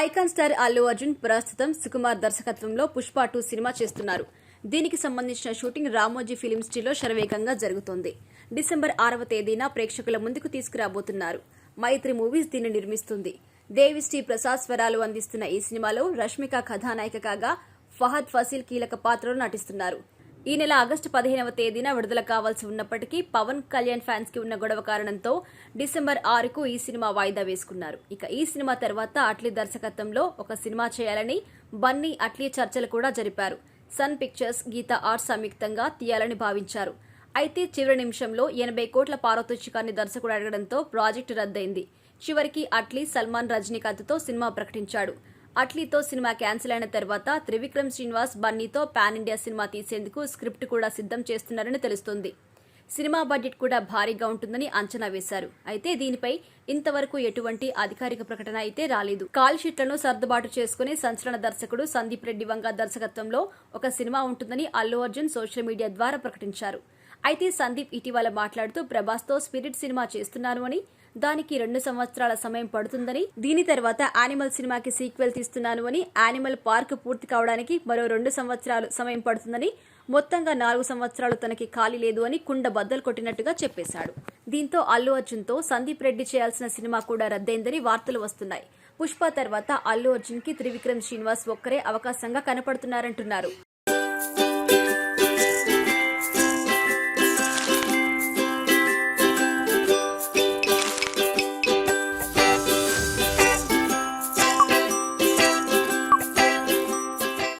Icon star Allu Arjun ప్రస్తుతం సుకుమార్ దర్శకత్వంలో Pushpa 2 cinema చేస్తున్నారు. దీనికి సంబంధించిన షూటింగ్ రామోజీ ఫిలిం సిటీలో శరవేగంగా జరుగుతోంది. డిసెంబర్ 6వ తేదీన ప్రేక్షకుల ముందుకు తీసుకురాబోతున్నారు. మైత్రి మూవీస్ దీన్ని నిర్మిస్తుంది. దేవిశ్రీ ప్రసాద్ స్వరాలు అందిస్తున్న ఈ సినిమాలో రష్మిక కథానాయిక కాగా ఫహద్ ఫసీల్ కీలక పాత్రలో నటిస్తున్నారు. ఈ నెల ఆగస్టు 15వ తేదీన విడుదల కావాల్సి ఉన్నప్పటికీ పవన్ కళ్యాణ్ ఫ్యాన్స్ కి ఉన్న గొడవ కారణంతో డిసెంబర్ 6కు ఈ సినిమా వాయిదా వేసుకున్నారు. ఇక ఈ సినిమా తర్వాత అట్లీ దర్శకత్వంలో ఒక సినిమా చేయాలని బన్నీ అట్లీ చర్చలు కూడా జరిపారు. సన్ పిక్చర్స్, గీతా ఆర్ట్స్ సంయుక్తంగా తీయాలని భావించారు. అయితే చివరి నిమిషంలో 80 కోట్ల పారితోషికాన్ని దర్శకుడు అడగడంతో ప్రాజెక్టు రద్దయింది. చివరికి అట్లీ సల్మాన్ రజనీకాంత్తో సినిమా ప్రకటించాడు. అట్లీతో సినిమా క్యాన్సిల్ అయిన తర్వాత త్రివిక్రమ్ శ్రీనివాస్ బన్నీతో పాన్ ఇండియా సినిమా తీసేందుకు స్క్రిప్ట్ కూడా సిద్ధం చేస్తున్నారని తెలుస్తోంది. సినిమా బడ్జెట్ కూడా భారీగా ఉంటుందని అంచనా వేశారు. అయితే దీనిపై ఇంతవరకు ఎటువంటి అధికారిక ప్రకటన అయితే రాలేదు. కాల్ షీట్లను సర్దుబాటు చేసుకుని సంచలన దర్శకుడు సందీప్ రెడ్డి వంగ దర్శకత్వంలో ఒక సినిమా ఉంటుందని అల్లు అర్జున్ సోషల్ మీడియా ద్వారా ప్రకటించారు. అయితే సందీప్ ఇటీవల మాట్లాడుతూ ప్రభాస్తో స్పిరిట్ సినిమా చేస్తున్నాను అని, దానికి 2 సంవత్సరాల సమయం పడుతుందని, దీని తర్వాత యానిమల్ సినిమాకి సీక్వెల్ తీస్తున్నాను అని, యానిమల్ పార్క్ పూర్తి కావడానికి మరో 2 సంవత్సరాలు సమయం పడుతుందని, మొత్తంగా 4 సంవత్సరాలు తనకి ఖాళీ లేదు అని కుండ బద్దలు కొట్టినట్టుగా చెప్పేశాడు. దీంతో అల్లు అర్జున్తో సందీప్ రెడ్డి చేయాల్సిన సినిమా కూడా రద్దయిందని వార్తలు వస్తున్నాయి. పుష్ప తర్వాత అల్లు అర్జున్ కి త్రివిక్రమ్ శ్రీనివాస్ ఒక్కరే అవకాశంగా కనపడుతున్నారంటున్నారు.